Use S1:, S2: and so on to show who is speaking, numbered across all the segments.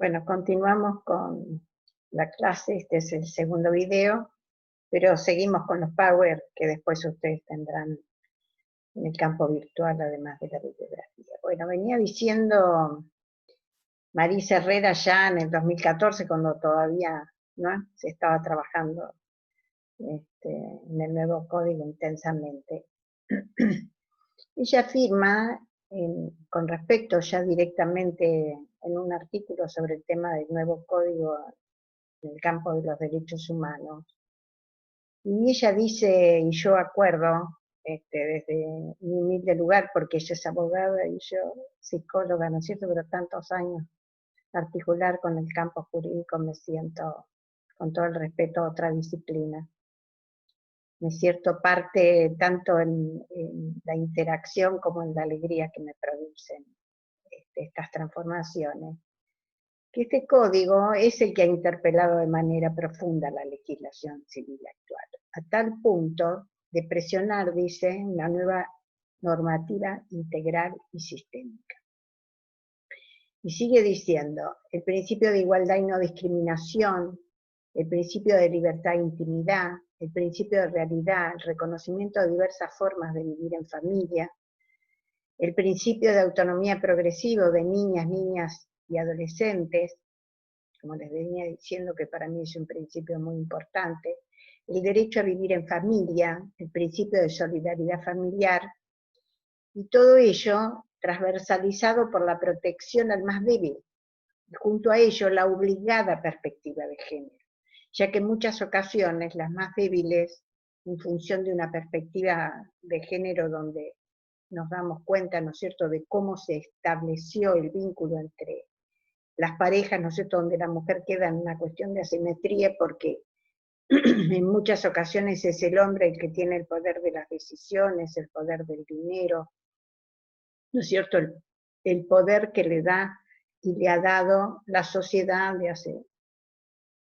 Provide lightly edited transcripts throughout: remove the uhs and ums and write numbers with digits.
S1: Bueno, continuamos con la clase, este es el segundo video, pero seguimos con los Power que después ustedes tendrán en el campo virtual, además de la bibliografía. Bueno, venía diciendo Marisa Herrera ya en el 2014, cuando todavía ¿no? se estaba trabajando en el nuevo código intensamente. Ella afirma, con respecto ya directamente en un artículo sobre el tema del nuevo código en el campo de los derechos humanos, y ella dice, y yo acuerdo, desde mi humilde lugar, porque ella es abogada y yo psicóloga, ¿no es cierto?, pero tantos años articular con el campo jurídico me siento, con todo el respeto, a otra disciplina. Me siento parte tanto en la interacción como en la alegría que me producen estas transformaciones. Que este código es el que ha interpelado de manera profunda la legislación civil actual, a tal punto de presionar, dice, una nueva normativa integral y sistémica. Y sigue diciendo, el principio de igualdad y no discriminación, el principio de libertad e intimidad, el principio de realidad, el reconocimiento de diversas formas de vivir en familia, el principio de autonomía progresivo de niñas y adolescentes, como les venía diciendo que para mí es un principio muy importante, el derecho a vivir en familia, el principio de solidaridad familiar, y todo ello transversalizado por la protección al más débil, y junto a ello la obligada perspectiva de género, ya que en muchas ocasiones las más débiles, en función de una perspectiva de género donde nos damos cuenta, ¿no es cierto?, de cómo se estableció el vínculo entre las parejas, ¿no es cierto?, donde la mujer queda en una cuestión de asimetría porque en muchas ocasiones es el hombre el que tiene el poder de las decisiones, el poder del dinero, ¿no es cierto?, el poder que le da y le ha dado la sociedad de hace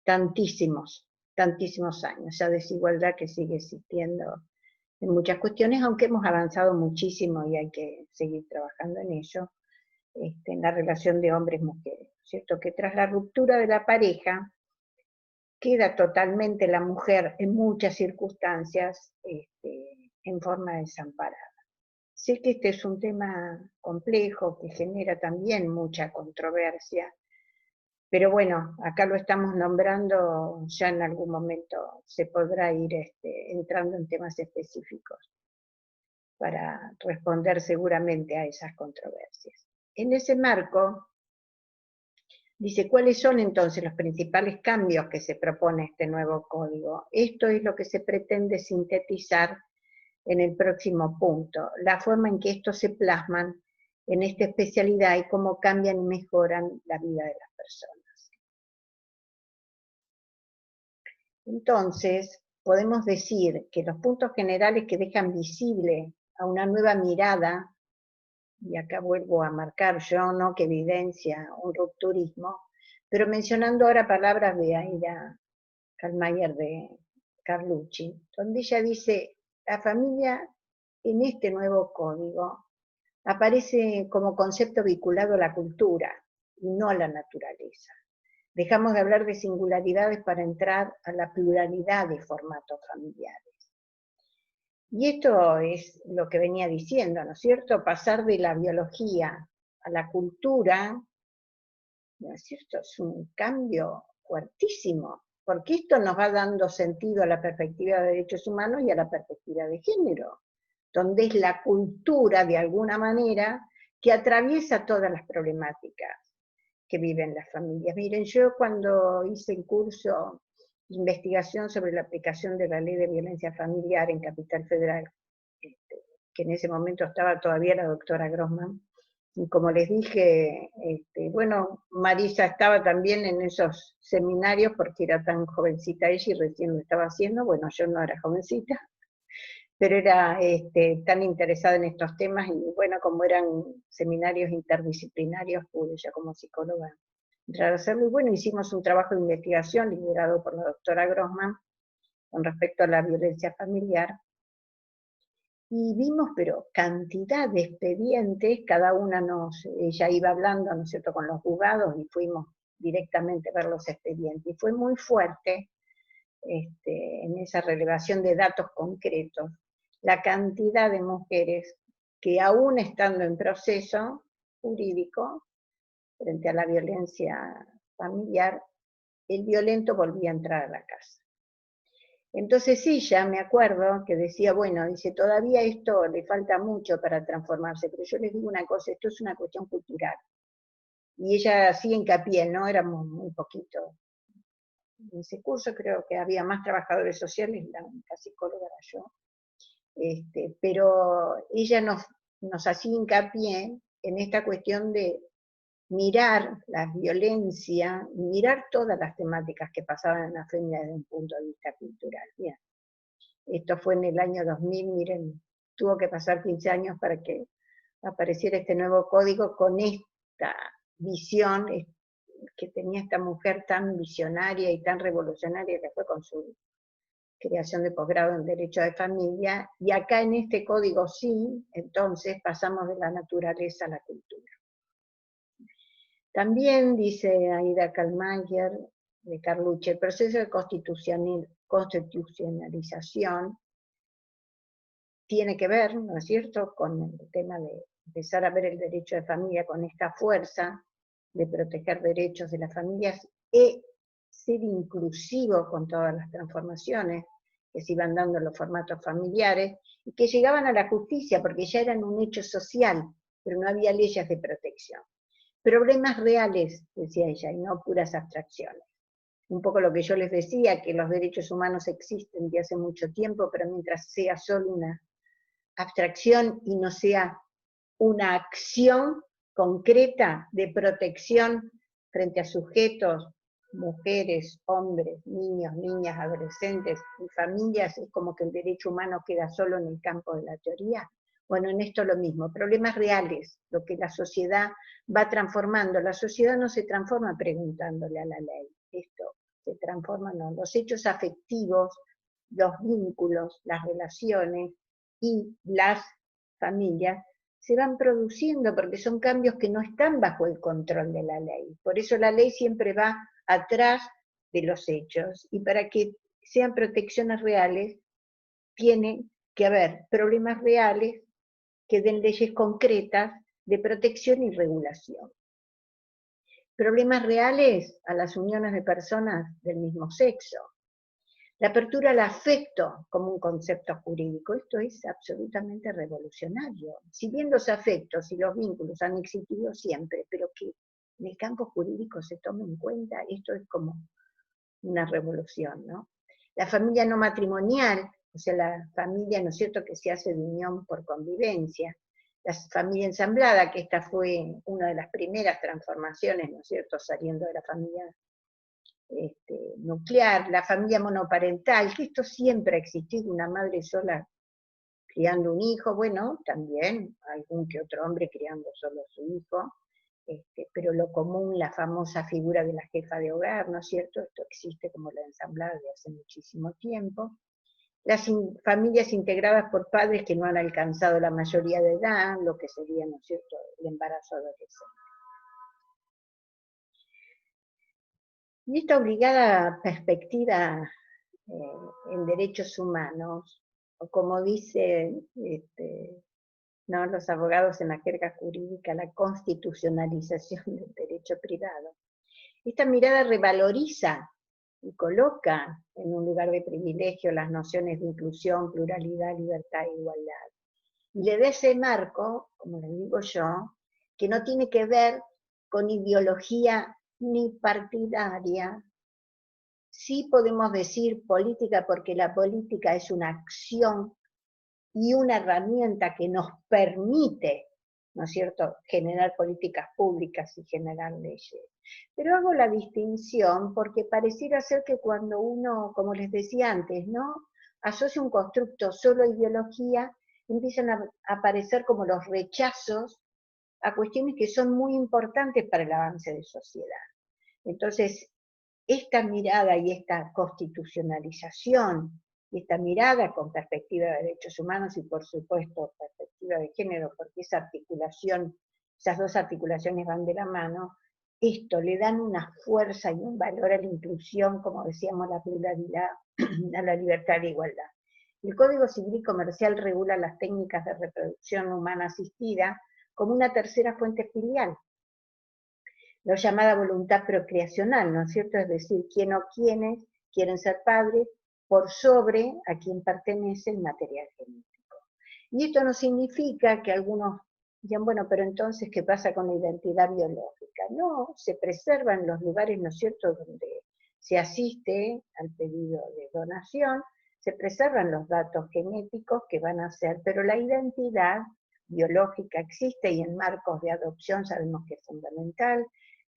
S1: tantísimos años, esa desigualdad que sigue existiendo en muchas cuestiones, aunque hemos avanzado muchísimo y hay que seguir trabajando en ello, en la relación de hombres-mujeres, ¿cierto? Que tras la ruptura de la pareja, queda totalmente la mujer en muchas circunstancias en forma desamparada. Sé que este es un tema complejo que genera también mucha controversia, pero bueno, acá lo estamos nombrando, ya en algún momento se podrá ir entrando en temas específicos para responder seguramente a esas controversias. En ese marco, dice, ¿cuáles son entonces los principales cambios que se propone este nuevo código? Esto es lo que se pretende sintetizar en el próximo punto, la forma en que estos se plasman en esta especialidad y cómo cambian y mejoran la vida de las personas. Entonces, podemos decir que los puntos generales que dejan visible a una nueva mirada, y acá vuelvo a marcar yo, ¿no?, que evidencia un rupturismo, pero mencionando ahora palabras de Aida Kalmayer de Carlucci, donde ella dice, la familia en este nuevo código aparece como concepto vinculado a la cultura y no a la naturaleza. Dejamos de hablar de singularidades para entrar a la pluralidad de formatos familiares. Y esto es lo que venía diciendo, ¿no es cierto? Pasar de la biología a la cultura, ¿no es cierto?, es un cambio fuertísimo, porque esto nos va dando sentido a la perspectiva de derechos humanos y a la perspectiva de género, donde es la cultura, de alguna manera, que atraviesa todas las problemáticas que viven las familias. Miren, yo cuando hice el curso de investigación sobre la aplicación de la ley de violencia familiar en Capital Federal, que en ese momento estaba todavía la doctora Grossman, y como les dije, bueno, Marisa estaba también en esos seminarios porque era tan jovencita ella y recién lo estaba haciendo, bueno, yo no era jovencita, pero era tan interesada en estos temas y bueno, como eran seminarios interdisciplinarios, pude ya como psicóloga entrar a hacerlo. Y bueno, hicimos un trabajo de investigación liderado por la doctora Grossman con respecto a la violencia familiar, y vimos, pero cantidad de expedientes, cada una ella iba hablando, ¿no es cierto?, con los juzgados, y fuimos directamente ver los expedientes. Y fue muy fuerte en esa relevación de datos concretos, la cantidad de mujeres que aún estando en proceso jurídico, frente a la violencia familiar, el violento volvía a entrar a la casa. Entonces ella, me acuerdo, que decía, bueno, dice, todavía esto le falta mucho para transformarse, pero yo les digo una cosa, esto es una cuestión cultural. Y ella hacía hincapié, ¿no? Éramos muy poquitos. En ese curso creo que había más trabajadores sociales, la única psicóloga era yo. Pero ella nos hacía hincapié en esta cuestión de mirar la violencia, mirar todas las temáticas que pasaban en la familia desde un punto de vista cultural. Bien. Esto fue en el año 2000, miren, tuvo que pasar 15 años para que apareciera este nuevo código con esta visión que tenía esta mujer tan visionaria y tan revolucionaria que fue con su creación de posgrado en Derecho de Familia, y acá en este código sí, entonces pasamos de la naturaleza a la cultura. También dice Aida Kalmayer de Carlucci, el proceso de constitucionalización tiene que ver, ¿no es cierto?, con el tema de empezar a ver el derecho de familia con esta fuerza de proteger derechos de las familias y ser inclusivo con todas las transformaciones que se iban dando en los formatos familiares y que llegaban a la justicia porque ya eran un hecho social, pero no había leyes de protección. Problemas reales, decía ella, y no puras abstracciones. Un poco lo que yo les decía, que los derechos humanos existen de hace mucho tiempo, pero mientras sea solo una abstracción y no sea una acción concreta de protección frente a sujetos, mujeres, hombres, niños, niñas, adolescentes y familias, es como que el derecho humano queda solo en el campo de la teoría. Bueno, en esto lo mismo, problemas reales, lo que la sociedad va transformando. La sociedad no se transforma preguntándole a la ley, esto se transforma, no, los hechos afectivos, los vínculos, las relaciones y las familias se van produciendo porque son cambios que no están bajo el control de la ley. Por eso la ley siempre va atrás de los hechos, y para que sean protecciones reales tiene que haber problemas reales que den leyes concretas de protección y regulación. Problemas reales a las uniones de personas del mismo sexo. La apertura al afecto como un concepto jurídico, esto es absolutamente revolucionario. Si bien los afectos y los vínculos han existido siempre, pero que en el campo jurídico se tome en cuenta, esto es como una revolución, ¿no? La familia no matrimonial, o sea, la familia, ¿no es cierto?, que se hace de unión por convivencia. La familia ensamblada, que esta fue una de las primeras transformaciones, ¿no es cierto?, saliendo de la familia nuclear, la familia monoparental, que esto siempre ha existido, una madre sola criando un hijo, bueno, también algún que otro hombre criando solo a su hijo, pero lo común, la famosa figura de la jefa de hogar, ¿no es cierto? Esto existe como la ensamblada de hace muchísimo tiempo. Las familias integradas por padres que no han alcanzado la mayoría de edad, lo que sería, ¿no es cierto?, el embarazo adolescente. Y esta obligada perspectiva en derechos humanos, o como dicen ¿no?, los abogados en la jerga jurídica, la constitucionalización del derecho privado. Esta mirada revaloriza y coloca en un lugar de privilegio las nociones de inclusión, pluralidad, libertad e igualdad. Y le da ese marco, como le digo yo, que no tiene que ver con ideología ni partidaria. Sí podemos decir política porque la política es una acción y una herramienta que nos permite, ¿no es cierto?, generar políticas públicas y generar leyes. Pero hago la distinción porque pareciera ser que cuando uno, como les decía antes, ¿no?, asocia un constructo solo a ideología, empiezan a aparecer como los rechazos a cuestiones que son muy importantes para el avance de sociedad. Entonces, esta mirada y esta constitucionalización, y esta mirada con perspectiva de derechos humanos y por supuesto perspectiva de género, porque esa articulación, esas dos articulaciones van de la mano, esto le dan una fuerza y un valor a la inclusión, como decíamos, la pluralidad, a la libertad y la igualdad. El Código Civil y Comercial regula las técnicas de reproducción humana asistida como una tercera fuente filial, lo llamada voluntad procreacional, ¿no es cierto? Es decir, quién o quiénes quieren ser padres por sobre a quien pertenece el material genético. Y esto no significa que algunos digan, bueno, pero entonces, ¿qué pasa con la identidad biológica? No, se preservan los lugares, ¿no es cierto?, donde se asiste al pedido de donación, se preservan los datos genéticos que van a ser, pero la identidad biológica existe y en marcos de adopción sabemos que es fundamental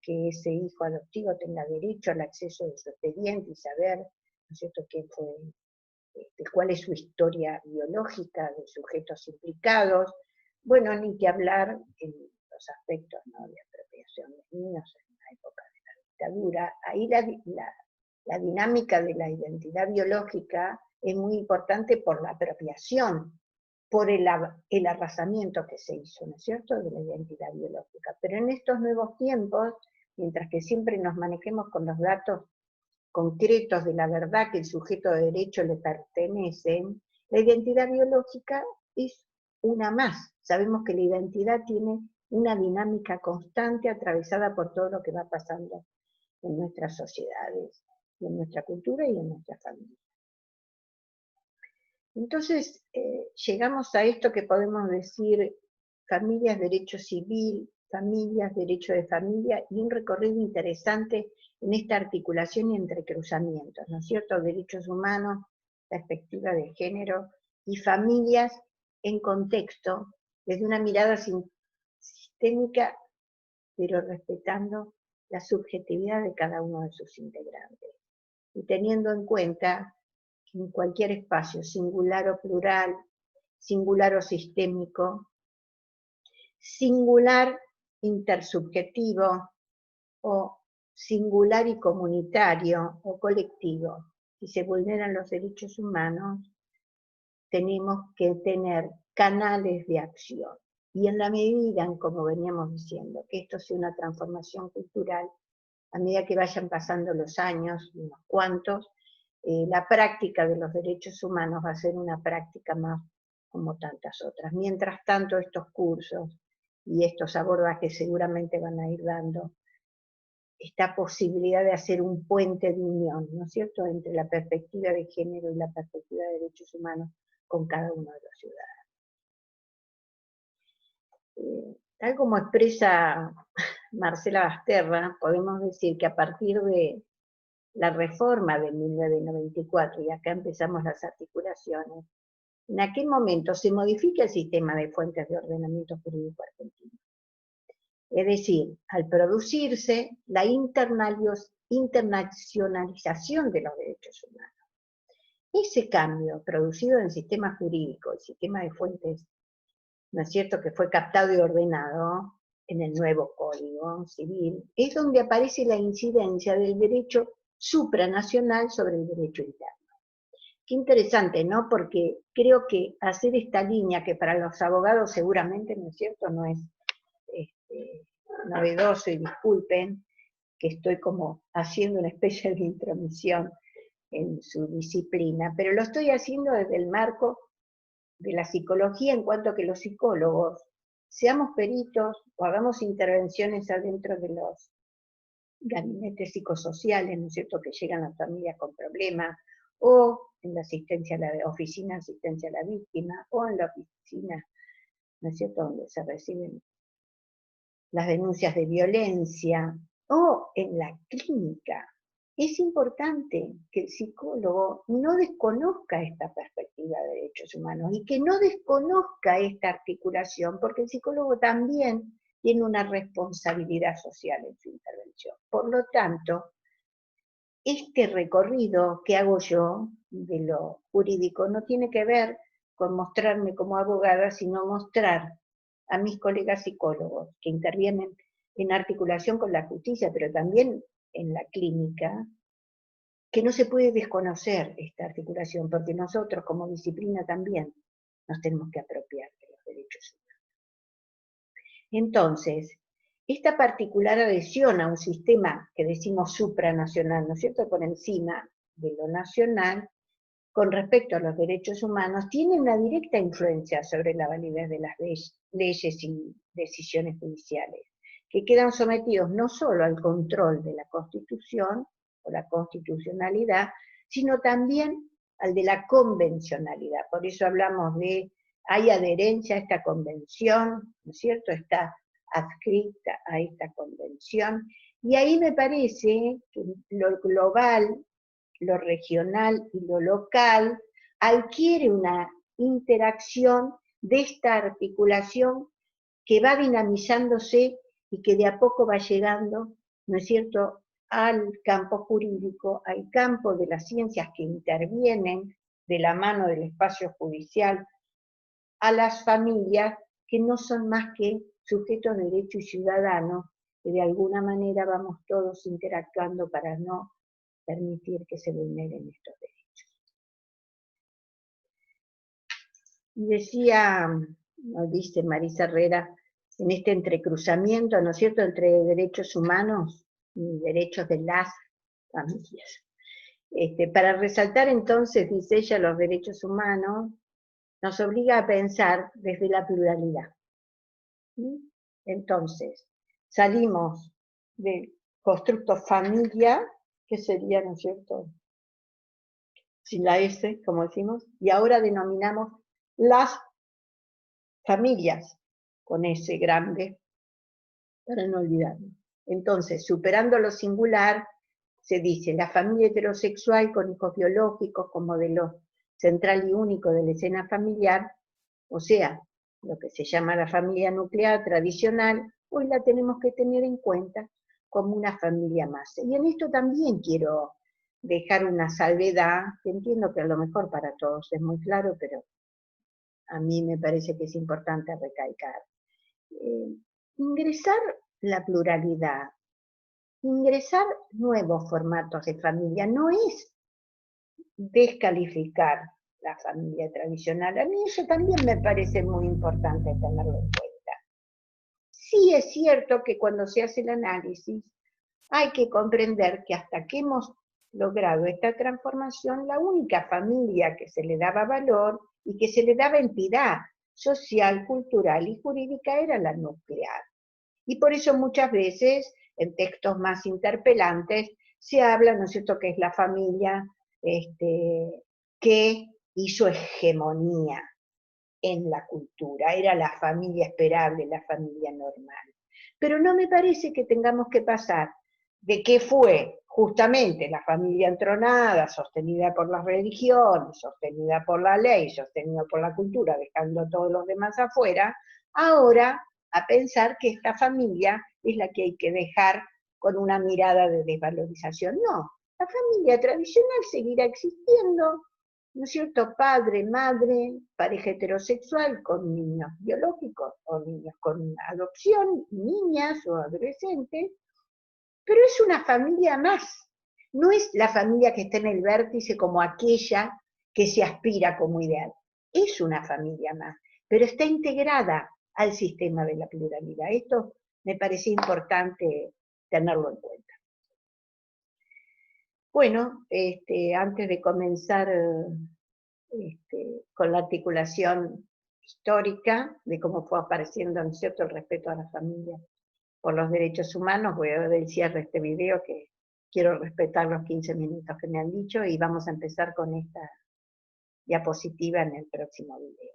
S1: que ese hijo adoptivo tenga derecho al acceso de su expediente y saber, ¿no es cierto?, quién fue, cuál es su historia biológica de sujetos implicados. Bueno, ni que hablar en los aspectos, ¿no?, de apropiación de niños en la época de la dictadura. Ahí la dinámica de la identidad biológica es muy importante por la apropiación, por el arrasamiento que se hizo, ¿no es cierto?, de la identidad biológica. Pero en estos nuevos tiempos, mientras que siempre nos manejemos con los datos concretos de la verdad que el sujeto de derecho le pertenecen, la identidad biológica es una más. Sabemos que la identidad tiene una dinámica constante atravesada por todo lo que va pasando en nuestras sociedades, en nuestra cultura y en nuestra familia. Entonces, llegamos a esto que podemos decir familias, derecho civil, familias, derecho de familia, y un recorrido interesante en esta articulación y entrecruzamientos, ¿no es cierto? Derechos humanos, perspectiva de género, y familias en contexto, desde una mirada sistémica, pero respetando la subjetividad de cada uno de sus integrantes, y teniendo en cuenta que en cualquier espacio, singular o plural, singular o sistémico, singular intersubjetivo, o singular y comunitario o colectivo, si se vulneran los derechos humanos, tenemos que tener canales de acción. Y en la medida en, como veníamos diciendo, que esto sea una transformación cultural, a medida que vayan pasando los años, unos cuantos, la práctica de los derechos humanos va a ser una práctica más como tantas otras. Mientras tanto, estos cursos y estos abordajes seguramente van a ir dando esta posibilidad de hacer un puente de unión, ¿no es cierto?, entre la perspectiva de género y la perspectiva de derechos humanos con cada uno de los ciudadanos. Tal como expresa Marcela Basterra, podemos decir que a partir de la reforma de 1994, y acá empezamos las articulaciones, en aquel momento se modifica el sistema de fuentes de ordenamiento jurídico argentino. Es decir, al producirse la internacionalización de los derechos humanos. Ese cambio producido en el sistema jurídico, el sistema de fuentes, ¿no es cierto?, que fue captado y ordenado en el nuevo Código Civil, es donde aparece la incidencia del derecho supranacional sobre el derecho interno. Qué interesante, ¿no? Porque creo que hacer esta línea, que para los abogados seguramente, ¿no es cierto?, no es novedoso, y disculpen que estoy como haciendo una especie de intromisión en su disciplina, pero lo estoy haciendo desde el marco de la psicología, en cuanto a que los psicólogos seamos peritos o hagamos intervenciones adentro de los gabinetes psicosociales, ¿no es cierto?, que llegan las familias con problemas, o en la asistencia a la oficina de asistencia a la víctima, o en la oficina, ¿no es cierto?, donde se reciben las denuncias de violencia, o en la clínica. Es importante que el psicólogo no desconozca esta perspectiva de derechos humanos y que no desconozca esta articulación, porque el psicólogo también tiene una responsabilidad social en su intervención. Por lo tanto, este recorrido que hago yo de lo jurídico no tiene que ver con mostrarme como abogada, sino mostrar a mis colegas psicólogos que intervienen en articulación con la justicia, pero también en la clínica, que no se puede desconocer esta articulación, porque nosotros como disciplina también nos tenemos que apropiar de los derechos humanos. Entonces, esta particular adhesión a un sistema que decimos supranacional, ¿no es cierto?, por encima de lo nacional, con respecto a los derechos humanos, tiene una directa influencia sobre la validez de las leyes y decisiones judiciales, que quedan sometidos no solo al control de la Constitución o la constitucionalidad, sino también al de la convencionalidad. Por eso hablamos de, hay adherencia a esta convención, ¿no es cierto?, está adscrita a esta convención, y ahí me parece que lo global, lo regional y lo local adquiere una interacción de esta articulación que va dinamizándose y que de a poco va llegando, ¿no es cierto?, al campo jurídico, al campo de las ciencias que intervienen de la mano del espacio judicial, a las familias que no son más que sujetos de derecho y ciudadanos, que de alguna manera vamos todos interactuando para no permitir que se vulneren estos derechos. Y decía, nos dice Marisa Herrera, en este entrecruzamiento, ¿no es cierto?, entre derechos humanos y derechos de las familias. Para resaltar entonces, dice ella, los derechos humanos, nos obliga a pensar desde la pluralidad. ¿Sí? Entonces, salimos del constructo familia, que sería, ¿no es cierto?, sin la S, como decimos, y ahora denominamos las familias, con S grande, para no olvidarnos. Entonces, superando lo singular, se dice la familia heterosexual con hijos biológicos como modelo central y único de la escena familiar, o sea, lo que se llama la familia nuclear tradicional, hoy la tenemos que tener en cuenta como una familia más. Y en esto también quiero dejar una salvedad, que entiendo que a lo mejor para todos es muy claro, pero a mí me parece que es importante recalcar. Ingresar la pluralidad, ingresar nuevos formatos de familia, no es descalificar la familia tradicional. A mí eso también me parece muy importante tenerlo en cuenta. Sí es cierto que cuando se hace el análisis hay que comprender que hasta que hemos logrado esta transformación, la única familia que se le daba valor y que se le daba entidad social, cultural y jurídica era la nuclear. Y por eso muchas veces, en textos más interpelantes, se habla, ¿no es cierto?, que es la familia que hizo hegemonía en la cultura, era la familia esperable, la familia normal. Pero no me parece que tengamos que pasar de qué fue justamente la familia entronada, sostenida por las religiones, sostenida por la ley, sostenida por la cultura, dejando a todos los demás afuera, ahora a pensar que esta familia es la que hay que dejar con una mirada de desvalorización. No, la familia tradicional seguirá existiendo, ¿no es cierto?, padre, madre, pareja heterosexual con niños biológicos o niños con adopción, niñas o adolescentes, pero es una familia más. No es la familia que está en el vértice como aquella que se aspira como ideal. Es una familia más, pero está integrada al sistema de la pluralidad. Esto me parece importante tenerlo en cuenta. Bueno, antes de comenzar con la articulación histórica de cómo fue apareciendo, ¿no es cierto?, el respeto a la familia por los derechos humanos, voy a dar el cierre de este video, que quiero respetar los 15 minutos que me han dicho, y vamos a empezar con esta diapositiva en el próximo video.